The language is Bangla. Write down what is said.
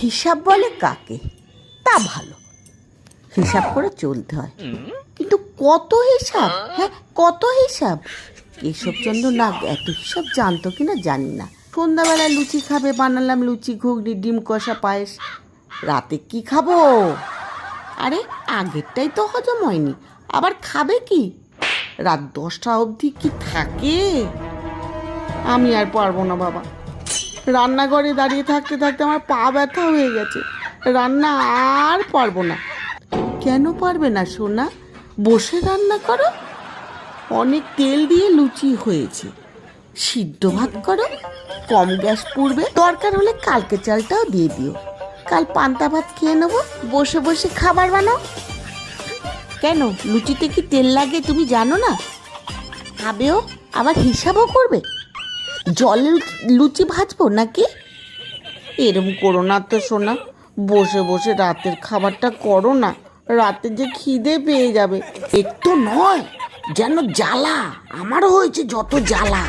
হিসাব বলে কাকে? তা ভালো, হিসাব করে চলতে হয়, কিন্তু কত হিসাব? হ্যাঁ, কত হিসাব? কেশবচন্দ্র নাগ এত হিসাব জানতো কিনা জানি না। সন্ধ্যাবেলায় লুচি খাবে, বানালাম লুচি, ঘুগনি, ডিম কষা, পায়েস। রাতে কি খাবো? আরে আগেরটাই তো হজম হয়নি, আবার খাবে কি? রাত 10টা অবধি কি থাকে? আমি আর পারবো না বাবা। রান্নাঘরে দাঁড়িয়ে থাকতে থাকতে আমার পা ব্যথা হয়ে গেছে। রান্না আর পারবো না। কেন পারবে না সোনা? বসে রান্না করো। অনেক তেল দিয়ে লুচি হয়েছে, সিদ্ধ ভাত করো, কম গ্যাস পুড়বে। দরকার হলে কালকে চালটাও দিয়ে দিও, কাল পান্তা ভাত খেয়ে নেবো। বসে বসে খাবার বানাও। কেন, লুচিতে কি তেল লাগে তুমি জানো না? খাবেও আবার হিসাবও করবে। জলে লুচি ভাজবো নাকি? এরম করো না তো সোনা, বসে বসে রাতের খাবারটা করো না। রাতে যে খিদে পেয়ে যাবে। একটু নয়, যেন জ্বালা। আমারও হয়েছে যত জ্বালা।